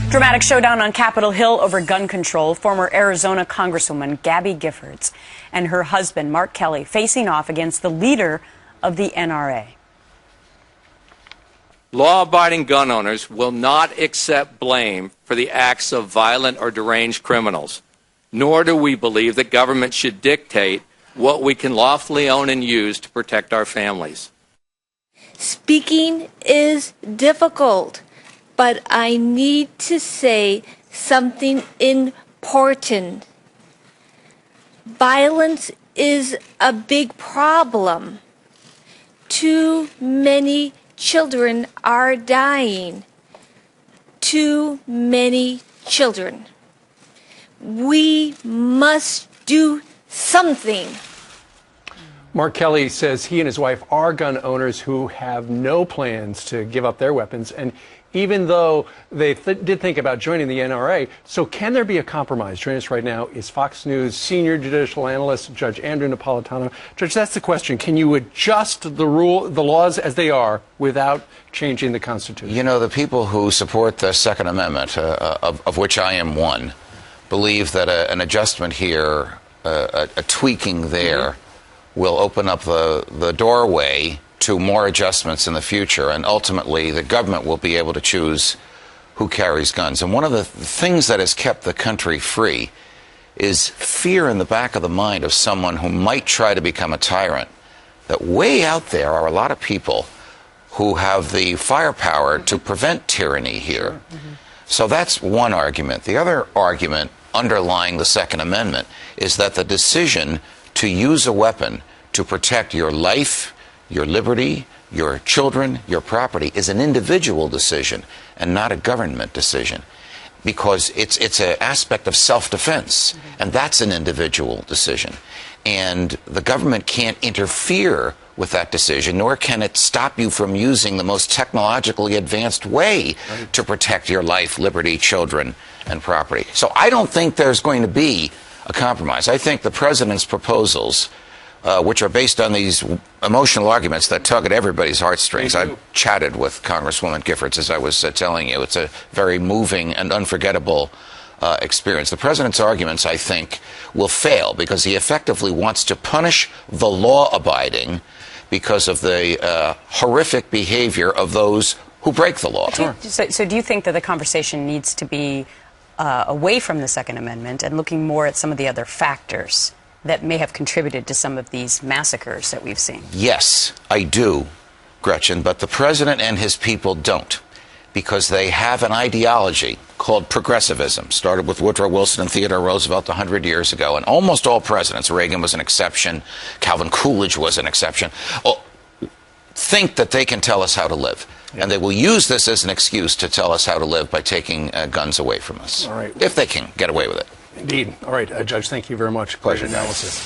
Dramatic showdown on Capitol Hill over gun control. Former Arizona Congresswoman Gabby Giffords and her husband, Mark Kelly, facing off against the leader of the NRA. Law-abiding gun owners will not accept blame for the acts of violent or deranged criminals, nor do we believe that government should dictate what we can lawfully own and use to protect our families. Speaking is difficult, but I need to say something important. Violence is a big problem. Too many children are dying. Too many children. We must do something. Mark Kelly says he and his wife are gun owners who have no plans to give up their weapons, and even though they did think about joining the NRA, so can there be a compromise? Joining us right now is Fox News senior judicial analyst Judge Andrew Napolitano. Judge, that's the question. Can you adjust the laws as they are without changing the Constitution? You know, the people who support the Second Amendment, of which I am one, believe that an adjustment here, a tweaking there, will open up the doorway to more adjustments in the future, and ultimately the government will be able to choose who carries guns. And one of the things that has kept the country free is fear in the back of the mind of someone who might try to become a tyrant. That way out there are a lot of people who have the firepower to prevent tyranny here. So that's one argument. The other argument underlying the Second Amendment is that the decision to use a weapon to protect your life, your liberty, your children, your property is an individual decision and not a government decision, because it's an aspect of self-defense, and that's an individual decision. And the government can't interfere with that decision, nor can it stop you from using the most technologically advanced way to protect your life, liberty, children, and property. So I don't think there's going to be a compromise. I think the president's proposals, which are based on these emotional arguments that tug at everybody's heartstrings. I've chatted with Congresswoman Giffords, as I was telling you. It's a very moving and unforgettable experience. The president's arguments, I think, will fail because he effectively wants to punish the law-abiding because of the horrific behavior of those who break the law. So do you think that the conversation needs to be away from the Second Amendment and looking more at some of the other factors that may have contributed to some of these massacres that we've seen? Yes, I do, Gretchen, but the president and his people don't, because they have an ideology called progressivism. Started with Woodrow Wilson and Theodore Roosevelt 100 years ago, and almost all presidents, Reagan was an exception, Calvin Coolidge was an exception, think that they can tell us how to live. And they will use this as an excuse to tell us how to live by taking guns away from us. All right. If they can get away with it. Indeed. All right, Judge, thank you very much. Pleasure. Great analysis.